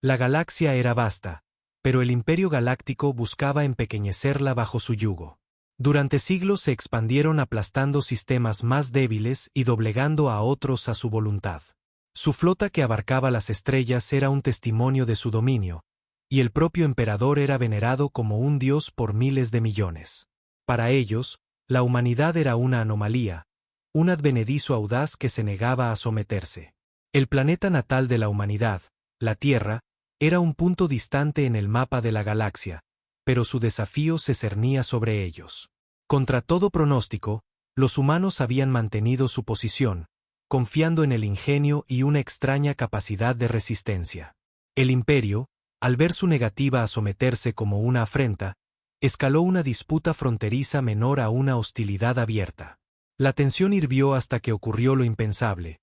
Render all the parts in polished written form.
La galaxia era vasta, pero el Imperio Galáctico buscaba empequeñecerla bajo su yugo. Durante siglos se expandieron aplastando sistemas más débiles y doblegando a otros a su voluntad. Su flota que abarcaba las estrellas era un testimonio de su dominio, y el propio emperador era venerado como un dios por miles de millones. Para ellos, la humanidad era una anomalía, un advenedizo audaz que se negaba a someterse. El planeta natal de la humanidad, la Tierra, era un punto distante en el mapa de la galaxia, pero su desafío se cernía sobre ellos. Contra todo pronóstico, los humanos habían mantenido su posición, confiando en el ingenio y una extraña capacidad de resistencia. El Imperio, al ver su negativa a someterse como una afrenta, escaló una disputa fronteriza menor a una hostilidad abierta. La tensión hirvió hasta que ocurrió lo impensable.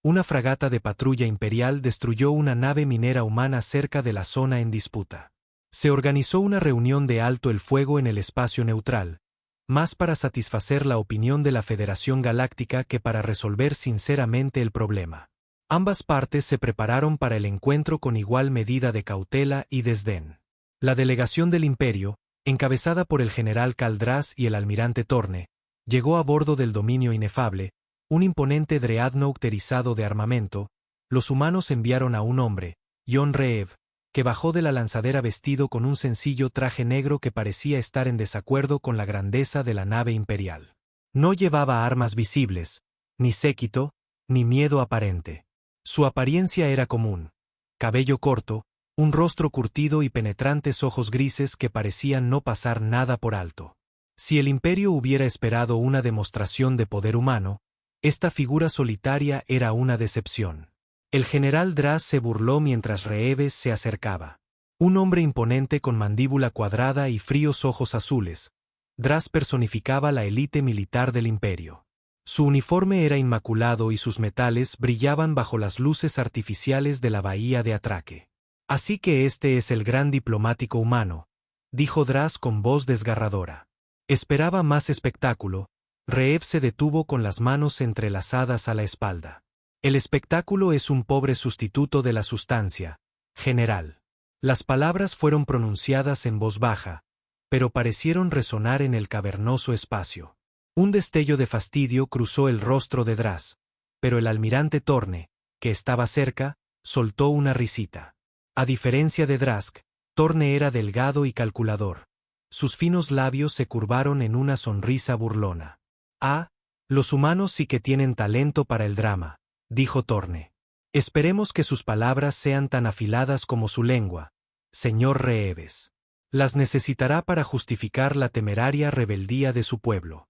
Una fragata de patrulla imperial destruyó una nave minera humana cerca de la zona en disputa. Se organizó una reunión de alto el fuego en el espacio neutral, más para satisfacer la opinión de la Federación Galáctica que para resolver sinceramente el problema. Ambas partes se prepararon para el encuentro con igual medida de cautela y desdén. La delegación del Imperio, encabezada por el general Caldraz y el almirante Torne, llegó a bordo del dominio inefable, un imponente dreadnought erizado de armamento. Los humanos enviaron a un hombre, John Reev, que bajó de la lanzadera vestido con un sencillo traje negro que parecía estar en desacuerdo con la grandeza de la nave imperial. No llevaba armas visibles, ni séquito, ni miedo aparente. Su apariencia era común: cabello corto, un rostro curtido y penetrantes ojos grises que parecían no pasar nada por alto. Si el Imperio hubiera esperado una demostración de poder humano, esta figura solitaria era una decepción. El general Draz se burló mientras Reeves se acercaba. Un hombre imponente con mandíbula cuadrada y fríos ojos azules, Draz personificaba la élite militar del Imperio. Su uniforme era inmaculado y sus metales brillaban bajo las luces artificiales de la bahía de Atraque. Así que este es el gran diplomático humano, dijo Draz con voz desgarradora. Esperaba más espectáculo. Reev se detuvo con las manos entrelazadas a la espalda. El espectáculo es un pobre sustituto de la sustancia, general. Las palabras fueron pronunciadas en voz baja, pero parecieron resonar en el cavernoso espacio. Un destello de fastidio cruzó el rostro de Draz, pero el almirante Torne, que estaba cerca, soltó una risita. A diferencia de Draz, Torne era delgado y calculador. Sus finos labios se curvaron en una sonrisa burlona. Ah, los humanos sí que tienen talento para el drama, dijo Torne. Esperemos que sus palabras sean tan afiladas como su lengua, señor Reeves. Las necesitará para justificar la temeraria rebeldía de su pueblo.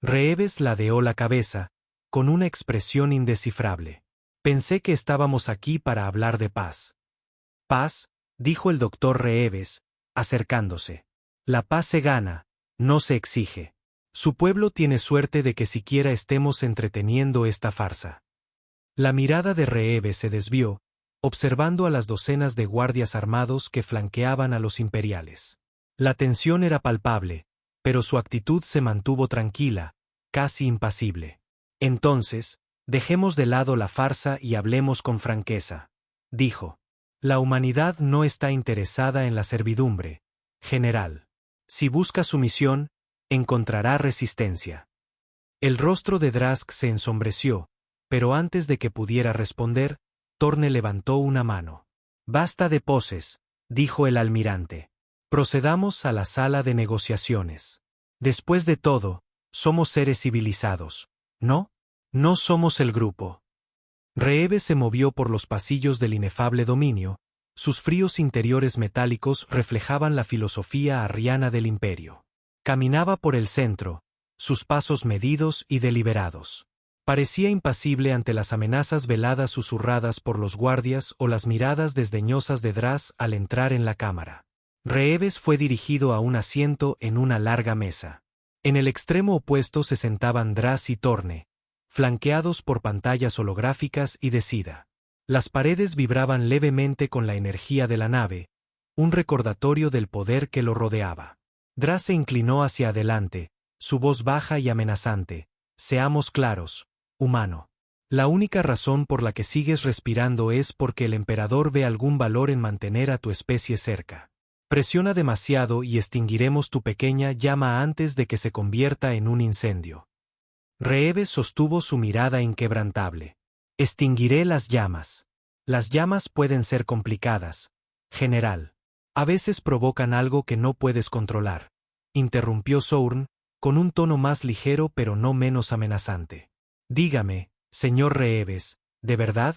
Reeves ladeó la cabeza, con una expresión indescifrable. Pensé que estábamos aquí para hablar de paz. Paz, dijo el doctor Reeves, acercándose. La paz se gana, no se exige. Su pueblo tiene suerte de que siquiera estemos entreteniendo esta farsa. La mirada de Reeves se desvió, observando a las docenas de guardias armados que flanqueaban a los imperiales. La tensión era palpable, pero su actitud se mantuvo tranquila, casi impasible. Entonces, dejemos de lado la farsa y hablemos con franqueza, dijo. La humanidad no está interesada en la servidumbre, general. Si busca sumisión, encontrará resistencia. El rostro de Draz se ensombreció, pero antes de que pudiera responder, Torne levantó una mano. Basta de poses, dijo el almirante. Procedamos a la sala de negociaciones. Después de todo, somos seres civilizados, ¿no? No somos el grupo. Reeves se movió por los pasillos del inefable dominio. Sus fríos interiores metálicos reflejaban la filosofía arriana del Imperio. Caminaba por el centro, sus pasos medidos y deliberados. Parecía impasible ante las amenazas veladas susurradas por los guardias o las miradas desdeñosas de Draz al entrar en la cámara. Reeves fue dirigido a un asiento en una larga mesa. En el extremo opuesto se sentaban Draz y Torne, flanqueados por pantallas holográficas y de seda. Las paredes vibraban levemente con la energía de la nave, un recordatorio del poder que lo rodeaba. Draz se inclinó hacia adelante, su voz baja y amenazante. Seamos claros, humano. La única razón por la que sigues respirando es porque el emperador ve algún valor en mantener a tu especie cerca. Presiona demasiado y extinguiremos tu pequeña llama antes de que se convierta en un incendio. Reeves sostuvo su mirada inquebrantable. Extinguiré las llamas. Las llamas pueden ser complicadas, general. A veces provocan algo que no puedes controlar, interrumpió Sourn, con un tono más ligero pero no menos amenazante. Dígame, señor Reeves, ¿de verdad?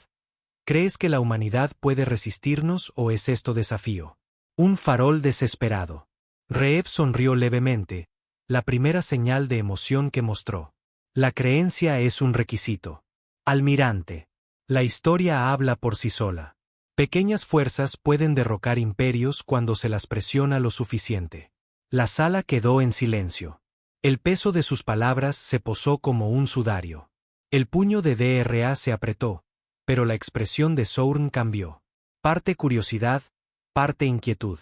¿Crees que la humanidad puede resistirnos o es esto desafío? Un farol desesperado. Reeves sonrió levemente, la primera señal de emoción que mostró. La creencia es un requisito. Almirante. La historia habla por sí sola. Pequeñas fuerzas pueden derrocar imperios cuando se las presiona lo suficiente. La sala quedó en silencio. El peso de sus palabras se posó como un sudario. El puño de DRA se apretó, pero la expresión de Sourn cambió. Parte curiosidad, parte inquietud.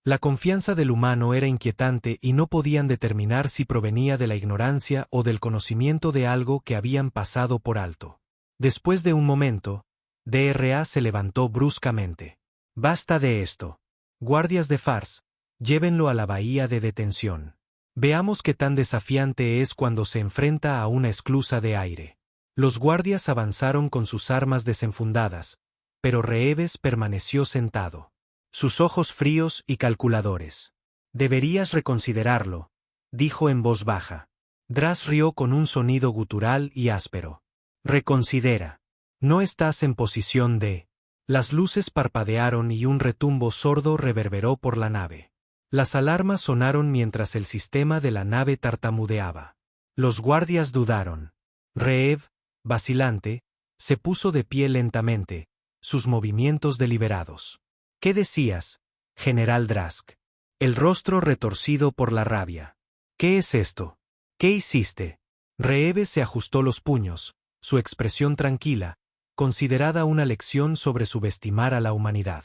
La confianza del humano era inquietante y no podían determinar si provenía de la ignorancia o del conocimiento de algo que habían pasado por alto. Después de un momento, DRA se levantó bruscamente. Basta de esto. Guardias de Fars, llévenlo a la bahía de detención. Veamos qué tan desafiante es cuando se enfrenta a una esclusa de aire. Los guardias avanzaron con sus armas desenfundadas, pero Reeves permaneció sentado. Sus ojos fríos y calculadores. Deberías reconsiderarlo, dijo en voz baja. Dras rió con un sonido gutural y áspero. Reconsidera. No estás en posición de... Las luces parpadearon y un retumbo sordo reverberó por la nave. Las alarmas sonaron mientras el sistema de la nave tartamudeaba. Los guardias dudaron. Reev, vacilante, se puso de pie lentamente, sus movimientos deliberados. ¿Qué decías, General Drask? El rostro retorcido por la rabia. ¿Qué es esto? ¿Qué hiciste? Reeves se ajustó los puños, su expresión tranquila, considerada una lección sobre subestimar a la humanidad.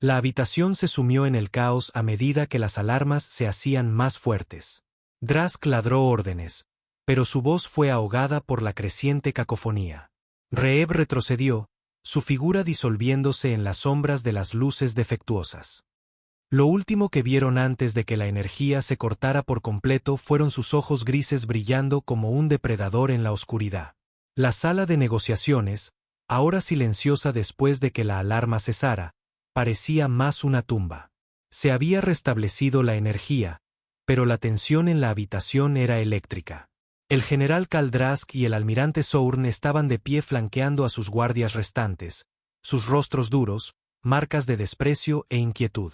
La habitación se sumió en el caos a medida que las alarmas se hacían más fuertes. Drask ladró órdenes, pero su voz fue ahogada por la creciente cacofonía. Reev retrocedió, su figura disolviéndose en las sombras de las luces defectuosas. Lo último que vieron antes de que la energía se cortara por completo fueron sus ojos grises brillando como un depredador en la oscuridad. La sala de negociaciones, ahora silenciosa después de que la alarma cesara, parecía más una tumba. Se había restablecido la energía, pero la tensión en la habitación era eléctrica. El general Kaldrask y el almirante Sourn estaban de pie flanqueando a sus guardias restantes, sus rostros duros, marcas de desprecio e inquietud.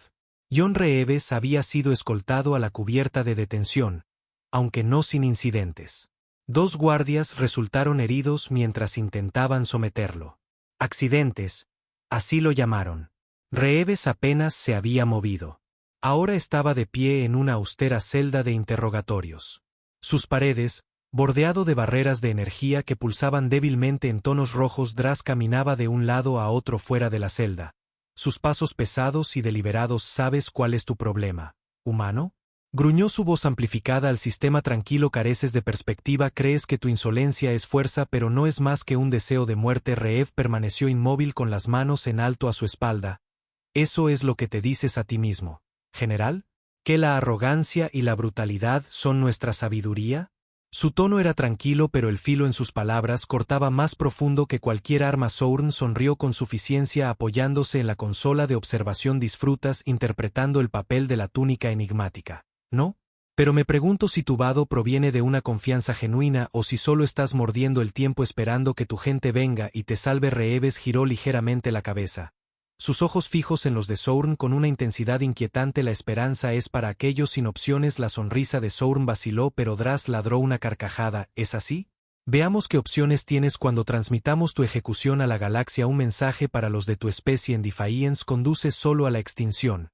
John Reeves había sido escoltado a la cubierta de detención, aunque no sin incidentes. 2 guardias resultaron heridos mientras intentaban someterlo. Accidentes, así lo llamaron. Reeves apenas se había movido. Ahora estaba de pie en una austera celda de interrogatorios. Sus paredes, bordeado de barreras de energía que pulsaban débilmente en tonos rojos, Dras caminaba de un lado a otro fuera de la celda. Sus pasos pesados y deliberados. ¿Sabes cuál es tu problema, humano? Gruñó su voz amplificada al sistema tranquilo. Careces de perspectiva, crees que tu insolencia es fuerza pero no es más que un deseo de muerte. Reev permaneció inmóvil con las manos en alto a su espalda. ¿Eso es lo que te dices a ti mismo, general? ¿Que la arrogancia y la brutalidad son nuestra sabiduría? Su tono era tranquilo pero el filo en sus palabras cortaba más profundo que cualquier arma. Sourn sonrió con suficiencia apoyándose en la consola de observación. Disfrutas interpretando el papel de la túnica enigmática, ¿no? Pero me pregunto si tu vado proviene de una confianza genuina o si solo estás mordiendo el tiempo esperando que tu gente venga y te salve. Reeves giró ligeramente la cabeza, sus ojos fijos en los de Sourn con una intensidad inquietante. La esperanza es para aquellos sin opciones. La sonrisa de Sourn vaciló pero Dras ladró una carcajada. ¿Es así? Veamos qué opciones tienes cuando transmitamos tu ejecución a la galaxia. Un mensaje para los de tu especie en Defiance conduce solo a la extinción.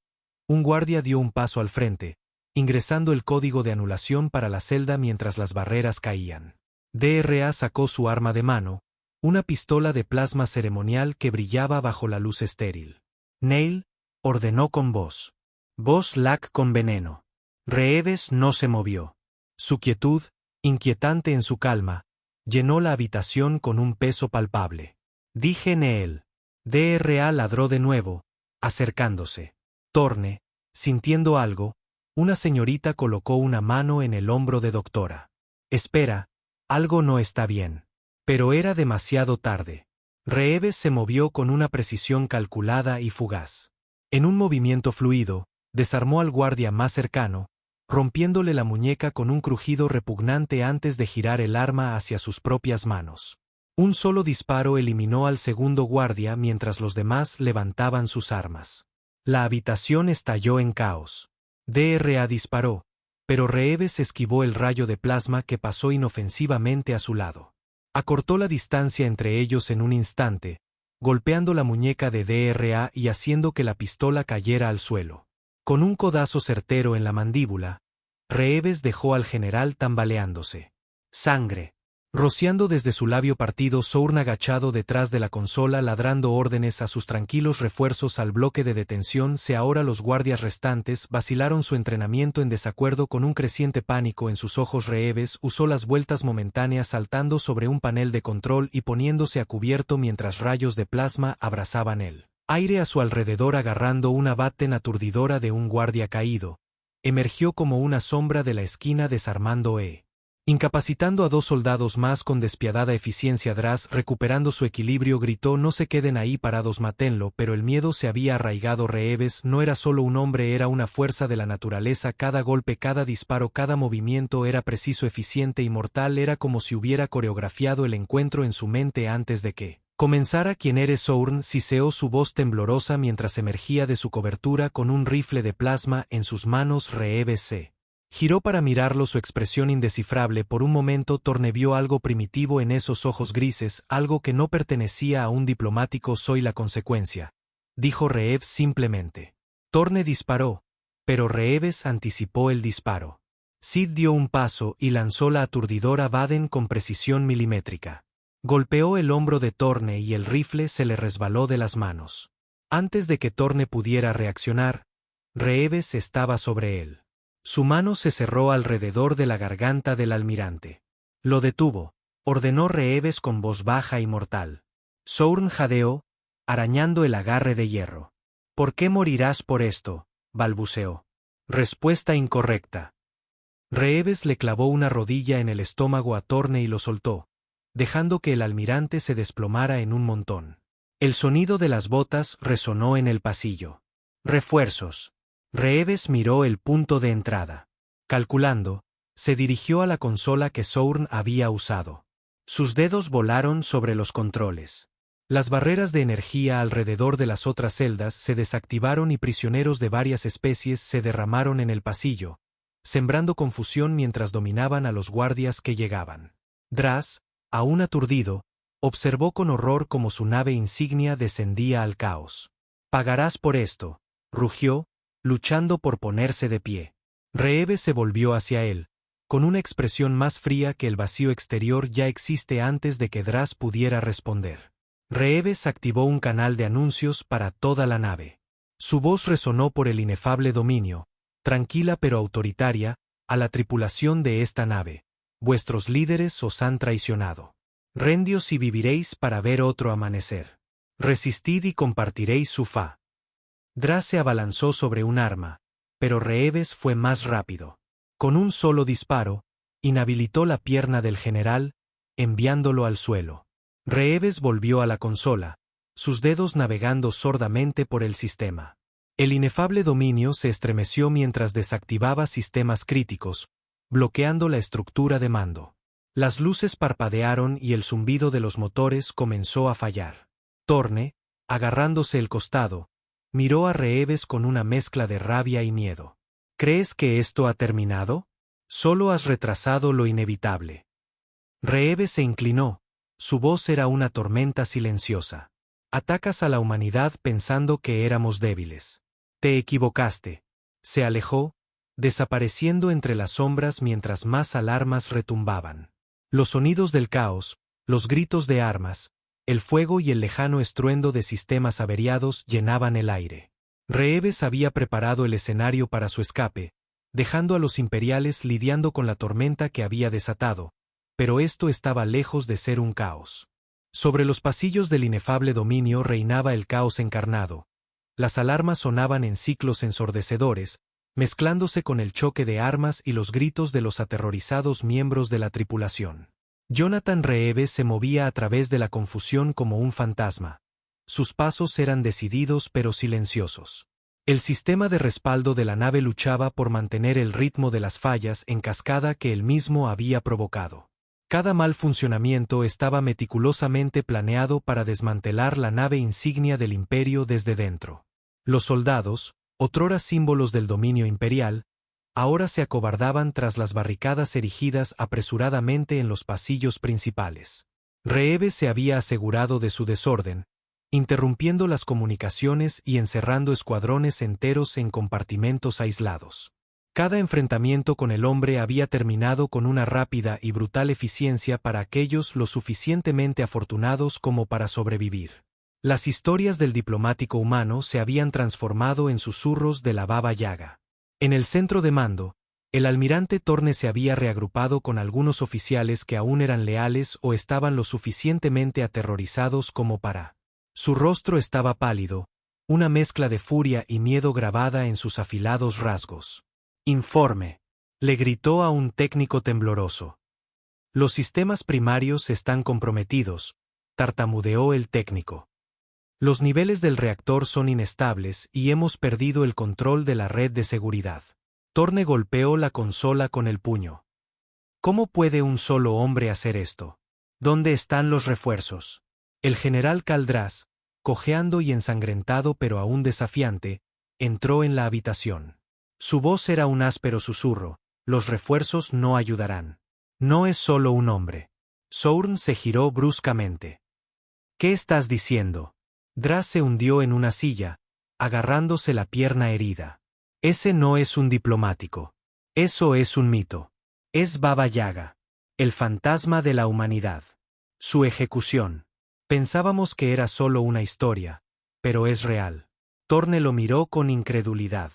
Un guardia dio un paso al frente, ingresando el código de anulación para la celda mientras las barreras caían. DRA sacó su arma de mano, una pistola de plasma ceremonial que brillaba bajo la luz estéril. Neil, ordenó con voz. Voz lac con veneno. Reeves no se movió. Su quietud, inquietante en su calma, llenó la habitación con un peso palpable. Dije Neel. DRA ladró de nuevo, acercándose. Torne, sintiendo algo, una señorita colocó una mano en el hombro de doctora. Espera, algo no está bien. Pero era demasiado tarde. Reeves se movió con una precisión calculada y fugaz. En un movimiento fluido, desarmó al guardia más cercano, rompiéndole la muñeca con un crujido repugnante antes de girar el arma hacia sus propias manos. Un solo disparo eliminó al segundo guardia mientras los demás levantaban sus armas. La habitación estalló en caos. DRA disparó, pero Reeves esquivó el rayo de plasma que pasó inofensivamente a su lado. Acortó la distancia entre ellos en un instante, golpeando la muñeca de DRA y haciendo que la pistola cayera al suelo. Con un codazo certero en la mandíbula, Reeves dejó al general tambaleándose. Sangre. Rociando desde su labio partido, Sourn agachado detrás de la consola ladrando órdenes a sus tranquilos refuerzos al bloque de detención. Ahora los guardias restantes vacilaron su entrenamiento en desacuerdo con un creciente pánico en sus ojos. Reeves usó las vueltas momentáneas saltando sobre un panel de control y poniéndose a cubierto mientras rayos de plasma abrazaban el aire a su alrededor agarrando una baten aturdidora de un guardia caído. Emergió como una sombra de la esquina desarmando incapacitando a 2 soldados más con despiadada eficiencia. Dras, recuperando su equilibrio, gritó: no se queden ahí parados, mátenlo, pero el miedo se había arraigado. Reeves no era solo un hombre, era una fuerza de la naturaleza. Cada golpe, cada disparo, cada movimiento era preciso, eficiente y mortal. Era como si hubiera coreografiado el encuentro en su mente antes de que comenzara. ¿Quién eres, Sourn?, siseó su voz temblorosa mientras emergía de su cobertura con un rifle de plasma en sus manos. Reeves se giró para mirarlo, su expresión indescifrable. Por un momento Torne vio algo primitivo en esos ojos grises, algo que no pertenecía a un diplomático. Soy la consecuencia, dijo Reeves simplemente. Torne disparó, pero Reeves anticipó el disparo. Sid dio un paso y lanzó la aturdidora Baden con precisión milimétrica. Golpeó el hombro de Torne y el rifle se le resbaló de las manos. Antes de que Torne pudiera reaccionar, Reeves estaba sobre él. Su mano se cerró alrededor de la garganta del almirante. Lo detuvo, ordenó Reeves con voz baja y mortal. Sourn jadeó, arañando el agarre de hierro. ¿Por qué morirás por esto?, balbuceó. Respuesta incorrecta. Reeves le clavó una rodilla en el estómago a Torne y lo soltó, dejando que el almirante se desplomara en un montón. El sonido de las botas resonó en el pasillo. Refuerzos. Reeves miró el punto de entrada. Calculando, se dirigió a la consola que Sourn había usado. Sus dedos volaron sobre los controles. Las barreras de energía alrededor de las otras celdas se desactivaron y prisioneros de varias especies se derramaron en el pasillo, sembrando confusión mientras dominaban a los guardias que llegaban. Dras, aún aturdido, observó con horror cómo su nave insignia descendía al caos. «Pagarás por esto», rugió, luchando por ponerse de pie. Reeves se volvió hacia él, con una expresión más fría que el vacío exterior ya existe. Antes de que Dras pudiera responder, Reeves activó un canal de anuncios para toda la nave. Su voz resonó por el inefable dominio, tranquila pero autoritaria, a la tripulación de esta nave: vuestros líderes os han traicionado. Rendíos y viviréis para ver otro amanecer. Resistid y compartiréis su fa. Dras se abalanzó sobre un arma, pero Reeves fue más rápido. Con un solo disparo, inhabilitó la pierna del general, enviándolo al suelo. Reeves volvió a la consola, sus dedos navegando sordamente por el sistema. El inefable dominio se estremeció mientras desactivaba sistemas críticos, bloqueando la estructura de mando. Las luces parpadearon y el zumbido de los motores comenzó a fallar. Torne, agarrándose el costado, miró a Reeves con una mezcla de rabia y miedo. ¿Crees que esto ha terminado? Solo has retrasado lo inevitable. Reeves se inclinó, su voz era una tormenta silenciosa. Atacas a la humanidad pensando que éramos débiles. Te equivocaste. Se alejó, desapareciendo entre las sombras mientras más alarmas retumbaban. Los sonidos del caos, los gritos de armas, el fuego y el lejano estruendo de sistemas averiados llenaban el aire. Reeves había preparado el escenario para su escape, dejando a los imperiales lidiando con la tormenta que había desatado, pero esto estaba lejos de ser un caos. Sobre los pasillos del inefable dominio reinaba el caos encarnado. Las alarmas sonaban en ciclos ensordecedores, mezclándose con el choque de armas y los gritos de los aterrorizados miembros de la tripulación. Jonathan Reeves se movía a través de la confusión como un fantasma. Sus pasos eran decididos pero silenciosos. El sistema de respaldo de la nave luchaba por mantener el ritmo de las fallas en cascada que él mismo había provocado. Cada mal funcionamiento estaba meticulosamente planeado para desmantelar la nave insignia del imperio desde dentro. Los soldados, otrora símbolos del dominio imperial, ahora se acobardaban tras las barricadas erigidas apresuradamente en los pasillos principales. Reeves se había asegurado de su desorden, interrumpiendo las comunicaciones y encerrando escuadrones enteros en compartimentos aislados. Cada enfrentamiento con el hombre había terminado con una rápida y brutal eficiencia para aquellos lo suficientemente afortunados como para sobrevivir. Las historias del diplomático humano se habían transformado en susurros de la Baba Yaga. En el centro de mando, el almirante Torne se había reagrupado con algunos oficiales que aún eran leales o estaban lo suficientemente aterrorizados como para. Su rostro estaba pálido, una mezcla de furia y miedo grabada en sus afilados rasgos. «Informe», le gritó a un técnico tembloroso. «Los sistemas primarios están comprometidos», tartamudeó el técnico. «Los niveles del reactor son inestables y hemos perdido el control de la red de seguridad». Torne golpeó la consola con el puño. «¿Cómo puede un solo hombre hacer esto? ¿Dónde están los refuerzos?» El general Caldrás, cojeando y ensangrentado pero aún desafiante, entró en la habitación. Su voz era un áspero susurro: «Los refuerzos no ayudarán. No es solo un hombre». Sourn se giró bruscamente. «¿Qué estás diciendo?» Draz se hundió en una silla, agarrándose la pierna herida. «Ese no es un diplomático. Eso es un mito. Es Baba Yaga, el fantasma de la humanidad. Su ejecución. Pensábamos que era solo una historia, pero es real». Torne lo miró con incredulidad.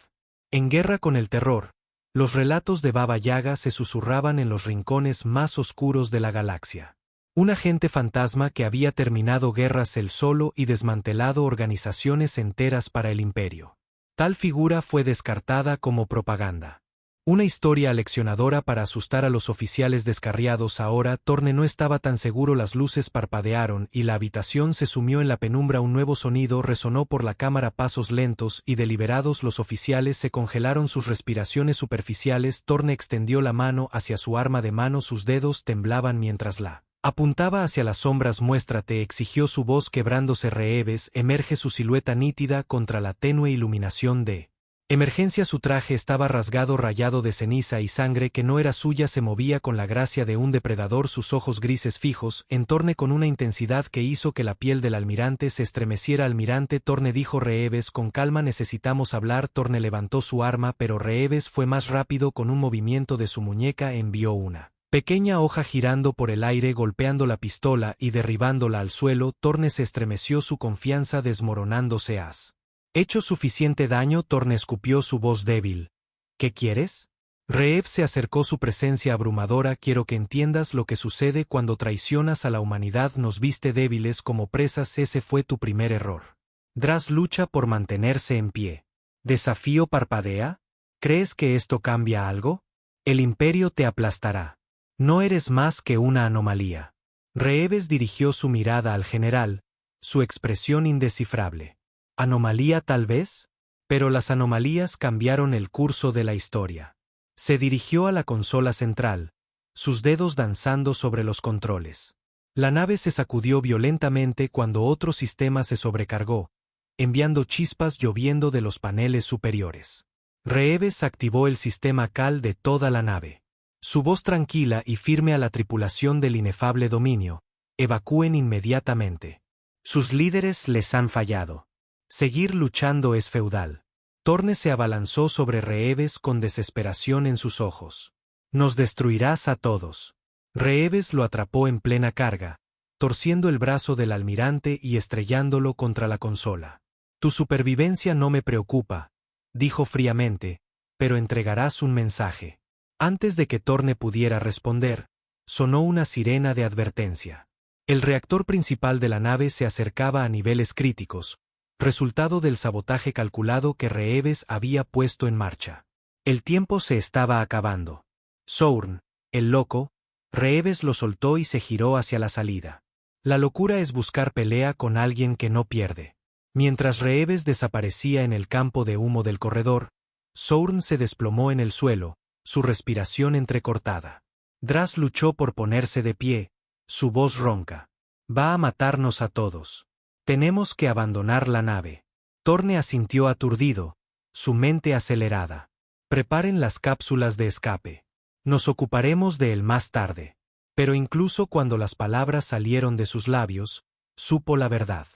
En guerra con el terror, los relatos de Baba Yaga se susurraban en los rincones más oscuros de la galaxia. Un agente fantasma que había terminado guerras él solo y desmantelado organizaciones enteras para el imperio. Tal figura fue descartada como propaganda. Una historia aleccionadora para asustar a los oficiales descarriados. Ahora Torne no estaba tan seguro. Las luces parpadearon y la habitación se sumió en la penumbra. Un nuevo sonido resonó por la cámara, pasos lentos y deliberados. Los oficiales se congelaron, sus respiraciones superficiales. Torne extendió la mano hacia su arma de mano, sus dedos temblaban mientras la apuntaba hacia las sombras. «Muéstrate», exigió su voz quebrándose. Reeves emerge, su silueta nítida contra la tenue iluminación de emergencia. Su traje estaba rasgado, rayado de ceniza y sangre que no era suya. Se movía con la gracia de un depredador, sus ojos grises fijos en Torne con una intensidad que hizo que la piel del almirante se estremeciera. «Almirante Torne», dijo Reeves con calma, «necesitamos hablar». Torne levantó su arma, pero Reeves fue más rápido. Con un movimiento de su muñeca envió una pequeña hoja girando por el aire, golpeando la pistola y derribándola al suelo. Torne se estremeció, su confianza desmoronándose. «¿Has hecho suficiente daño?» Torne escupió, su voz débil. «¿Qué quieres?» Reev se acercó, su presencia abrumadora. «Quiero que entiendas lo que sucede cuando traicionas a la humanidad. Nos viste débiles como presas. Ese fue tu primer error. Draz lucha por mantenerse en pie. ¿Desafío parpadea? ¿Crees que esto cambia algo? El imperio te aplastará. No eres más que una anomalía». Reeves dirigió su mirada al general, su expresión indescifrable. «¿Anomalía tal vez?» Pero las anomalías cambiaron el curso de la historia. Se dirigió a la consola central, sus dedos danzando sobre los controles. La nave se sacudió violentamente cuando otro sistema se sobrecargó, enviando chispas lloviendo de los paneles superiores. Reeves activó el sistema CAL de toda la nave. Su voz tranquila y firme a la tripulación del inefable dominio: «Evacúen inmediatamente. Sus líderes les han fallado. Seguir luchando es feudal». Torne se abalanzó sobre Reeves con desesperación en sus ojos. «Nos destruirás a todos». Reeves lo atrapó en plena carga, torciendo el brazo del almirante y estrellándolo contra la consola. «Tu supervivencia no me preocupa», dijo fríamente, «pero entregarás un mensaje». Antes de que Torne pudiera responder, sonó una sirena de advertencia. El reactor principal de la nave se acercaba a niveles críticos, resultado del sabotaje calculado que Reeves había puesto en marcha. El tiempo se estaba acabando. Sourn, el loco, Reeves lo soltó y se giró hacia la salida. La locura es buscar pelea con alguien que no pierde. Mientras Reeves desaparecía en el campo de humo del corredor, Sourn se desplomó en el suelo, su respiración entrecortada. Dras luchó por ponerse de pie, su voz ronca. Va a matarnos a todos. Tenemos que abandonar la nave. Torne asintió aturdido, su mente acelerada. Preparen las cápsulas de escape. Nos ocuparemos de él más tarde. Pero incluso cuando las palabras salieron de sus labios, supo la verdad.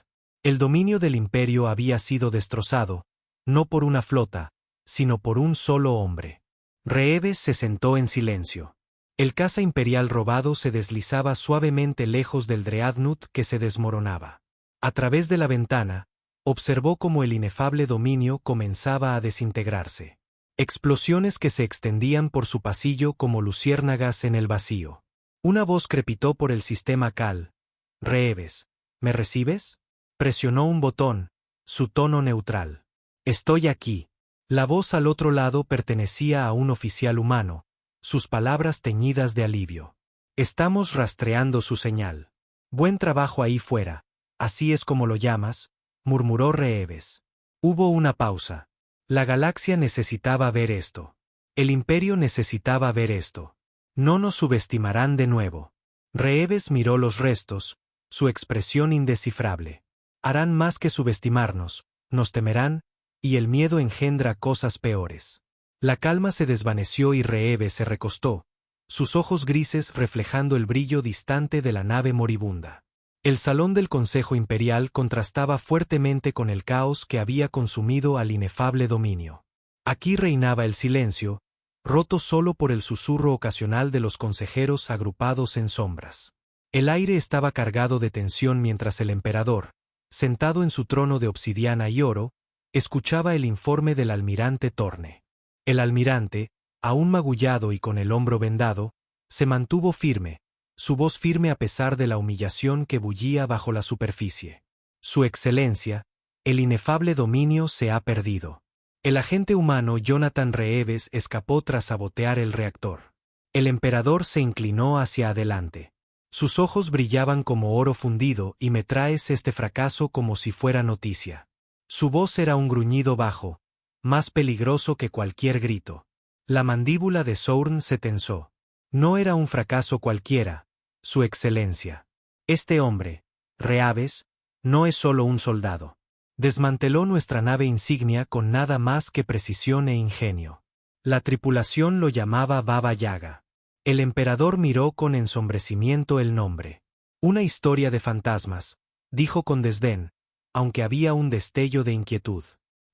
El dominio del imperio había sido destrozado, no por una flota, sino por un solo hombre. Reeves se sentó en silencio. El caza imperial robado se deslizaba suavemente lejos del Dreadnought que se desmoronaba. A través de la ventana, observó cómo el inefable dominio comenzaba a desintegrarse. Explosiones que se extendían por su pasillo como luciérnagas en el vacío. Una voz crepitó por el sistema CAL. Reeves, ¿me recibes? Presionó un botón, su tono neutral. Estoy aquí. La voz al otro lado pertenecía a un oficial humano, sus palabras teñidas de alivio. Estamos rastreando su señal. Buen trabajo ahí fuera, así es como lo llamas, murmuró Reeves. Hubo una pausa. La galaxia necesitaba ver esto. El imperio necesitaba ver esto. No nos subestimarán de nuevo. Reeves miró los restos, su expresión indescifrable. Harán más que subestimarnos, nos temerán, y el miedo engendra cosas peores. La calma se desvaneció y Reeves se recostó, sus ojos grises reflejando el brillo distante de la nave moribunda. El salón del Consejo Imperial contrastaba fuertemente con el caos que había consumido al inefable dominio. Aquí reinaba el silencio, roto solo por el susurro ocasional de los consejeros agrupados en sombras. El aire estaba cargado de tensión mientras el emperador, sentado en su trono de obsidiana y oro, escuchaba el informe del almirante Torne. El almirante, aún magullado y con el hombro vendado, se mantuvo firme, su voz firme a pesar de la humillación que bullía bajo la superficie. Su excelencia, el inefable dominio se ha perdido. El agente humano Jonathan Reeves escapó tras sabotear el reactor. El emperador se inclinó hacia adelante. Sus ojos brillaban como oro fundido y me traes este fracaso como si fuera noticia. Su voz era un gruñido bajo, más peligroso que cualquier grito. La mandíbula de Sourn se tensó. No era un fracaso cualquiera, su excelencia. Este hombre, Reeves, no es solo un soldado. Desmanteló nuestra nave insignia con nada más que precisión e ingenio. La tripulación lo llamaba Baba Yaga. El emperador miró con ensombrecimiento el nombre. Una historia de fantasmas, dijo con desdén, aunque había un destello de inquietud.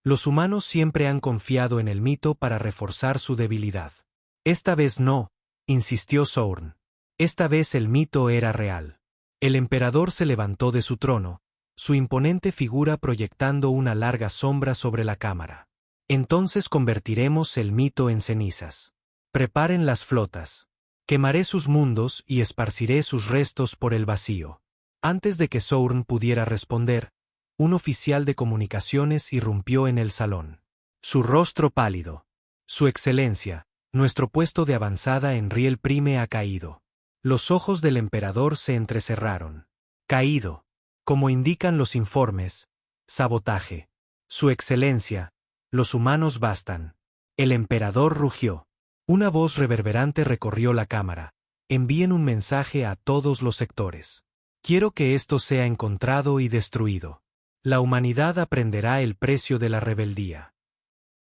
Los humanos siempre han confiado en el mito para reforzar su debilidad. Esta vez no, insistió Sourn. Esta vez el mito era real. El emperador se levantó de su trono, su imponente figura proyectando una larga sombra sobre la cámara. Entonces convertiremos el mito en cenizas. Preparen las flotas. Quemaré sus mundos y esparciré sus restos por el vacío. Antes de que Sourn pudiera responder, un oficial de comunicaciones irrumpió en el salón. Su rostro pálido. Su excelencia, nuestro puesto de avanzada en Riel Prime ha caído. Los ojos del emperador se entrecerraron. Caído. Como indican los informes, sabotaje. Su excelencia, los humanos bastan. El emperador rugió. Una voz reverberante recorrió la cámara. Envíen un mensaje a todos los sectores. Quiero que esto sea encontrado y destruido. La humanidad aprenderá el precio de la rebeldía.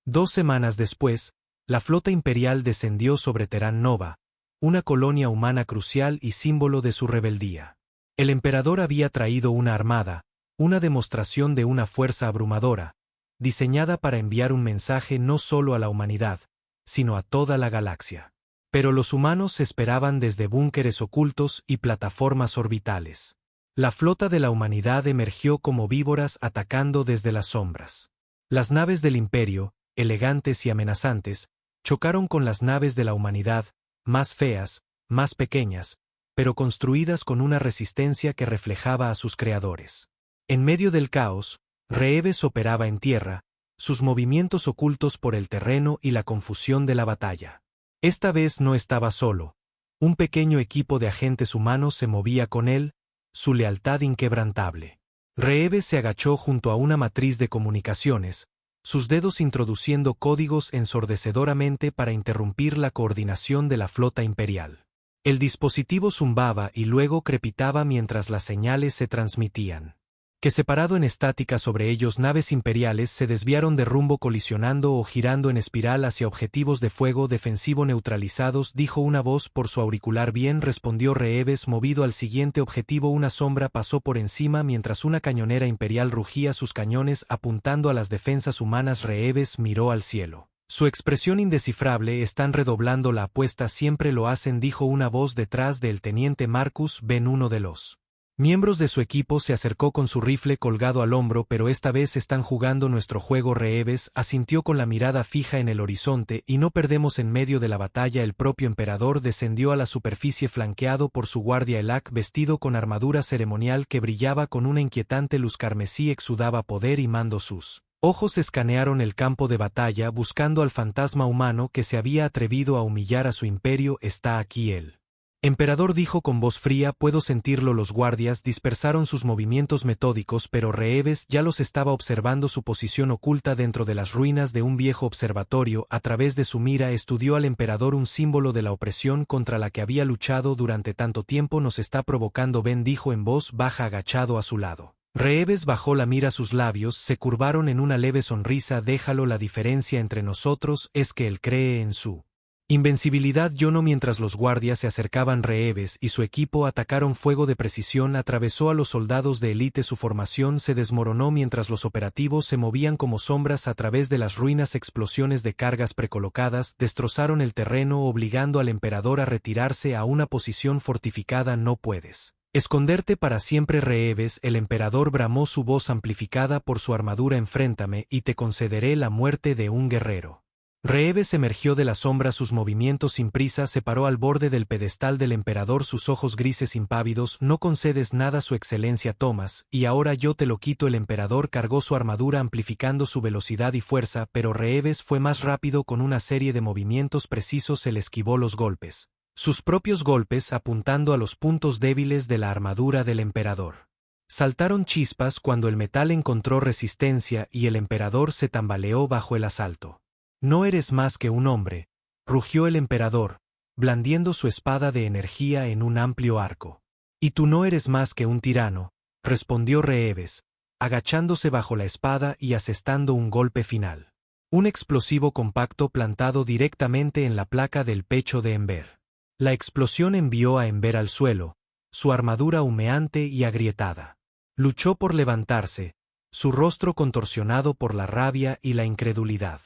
2 semanas después, la flota imperial descendió sobre Terran Nova, una colonia humana crucial y símbolo de su rebeldía. El emperador había traído una armada, una demostración de una fuerza abrumadora, diseñada para enviar un mensaje no solo a la humanidad, sino a toda la galaxia. Pero los humanos esperaban desde búnkeres ocultos y plataformas orbitales. La flota de la humanidad emergió como víboras atacando desde las sombras. Las naves del imperio, elegantes y amenazantes, chocaron con las naves de la humanidad, más feas, más pequeñas, pero construidas con una resistencia que reflejaba a sus creadores. En medio del caos, Reeves operaba en tierra, sus movimientos ocultos por el terreno y la confusión de la batalla. Esta vez no estaba solo. Un pequeño equipo de agentes humanos se movía con él, su lealtad inquebrantable. Reeves se agachó junto a una matriz de comunicaciones, sus dedos introduciendo códigos ensordecedoramente para interrumpir la coordinación de la flota imperial. El dispositivo zumbaba y luego crepitaba mientras las señales se transmitían. Que separado en estática sobre ellos naves imperiales se desviaron de rumbo colisionando o girando en espiral hacia objetivos de fuego defensivo neutralizados, dijo una voz por su auricular. Bien, respondió Reeves, movido al siguiente objetivo. Una sombra pasó por encima mientras una cañonera imperial rugía sus cañones apuntando a las defensas humanas. Reeves miró al cielo. Su expresión indescifrable. Están redoblando la apuesta, siempre lo hacen, dijo una voz detrás del teniente Marcus Ben. Uno de los miembros de su equipo se acercó con su rifle colgado al hombro. Pero esta vez están jugando nuestro juego. Reeves asintió con la mirada fija en el horizonte. Y no perdemos en medio de la batalla. El propio emperador descendió a la superficie flanqueado por su guardia Elak, vestido con armadura ceremonial que brillaba con una inquietante luz carmesí. Exudaba poder y mando. Sus ojos escanearon el campo de batalla buscando al fantasma humano que se había atrevido a humillar a su imperio. Está aquí él. Emperador, dijo con voz fría. Puedo sentirlo. Los guardias dispersaron sus movimientos metódicos, pero Reeves ya los estaba observando. Su posición oculta dentro de las ruinas de un viejo observatorio. A través de su mira estudió al emperador, un símbolo de la opresión contra la que había luchado durante tanto tiempo. Nos está provocando. Ben, dijo en voz baja agachado a su lado. Reeves bajó la mira, sus labios se curvaron en una leve sonrisa. Déjalo, la diferencia entre nosotros es que él cree en su invencibilidad, yo no. Mientras los guardias se acercaban, Reeves y su equipo atacaron. Fuego de precisión atravesó a los soldados de élite. Su formación se desmoronó mientras los operativos se movían como sombras a través de las ruinas. Explosiones de cargas precolocadas destrozaron el terreno, obligando al emperador a retirarse a una posición fortificada. No puedes esconderte para siempre, Reeves. El emperador bramó, su voz amplificada por su armadura. Enfréntame y te concederé la muerte de un guerrero. Reeves emergió de la sombra, sus movimientos sin prisa. Se paró al borde del pedestal del emperador, sus ojos grises impávidos. No concedes nada, su excelencia Thomas, y ahora yo te lo quito. El emperador cargó su armadura amplificando su velocidad y fuerza, pero Reeves fue más rápido. Con una serie de movimientos precisos él esquivó los golpes, sus propios golpes, apuntando a los puntos débiles de la armadura del emperador. Saltaron chispas cuando el metal encontró resistencia y el emperador se tambaleó bajo el asalto. No eres más que un hombre, rugió el emperador, blandiendo su espada de energía en un amplio arco. Y tú no eres más que un tirano, respondió Reeves, agachándose bajo la espada y asestando un golpe final. Un explosivo compacto plantado directamente en la placa del pecho de Ember. La explosión envió a Ember al suelo, su armadura humeante y agrietada. Luchó por levantarse, su rostro contorsionado por la rabia y la incredulidad.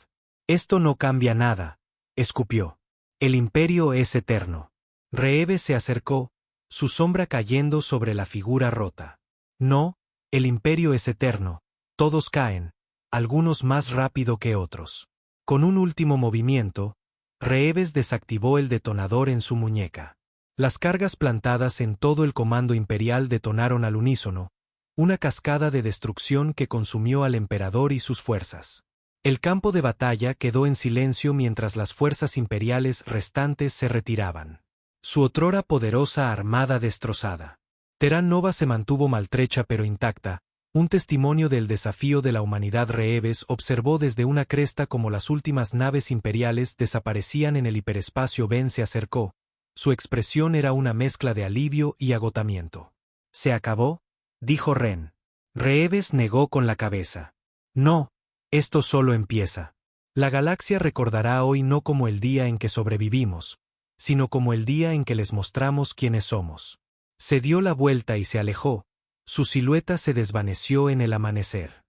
Esto no cambia nada, escupió. El imperio es eterno. Reeves se acercó, su sombra cayendo sobre la figura rota. No, el imperio es eterno, todos caen, algunos más rápido que otros. Con un último movimiento, Reeves desactivó el detonador en su muñeca. Las cargas plantadas en todo el comando imperial detonaron al unísono, una cascada de destrucción que consumió al emperador y sus fuerzas. El campo de batalla quedó en silencio mientras las fuerzas imperiales restantes se retiraban. Su otrora poderosa armada destrozada. Terran Nova se mantuvo maltrecha pero intacta, un testimonio del desafío de la humanidad. Reeves observó desde una cresta como las últimas naves imperiales desaparecían en el hiperespacio. Ben se acercó. Su expresión era una mezcla de alivio y agotamiento. ¿Se acabó?, dijo Ren. Reeves negó con la cabeza. No. Esto solo empieza. La galaxia recordará hoy no como el día en que sobrevivimos, sino como el día en que les mostramos quiénes somos. Se dio la vuelta y se alejó, su silueta se desvaneció en el amanecer.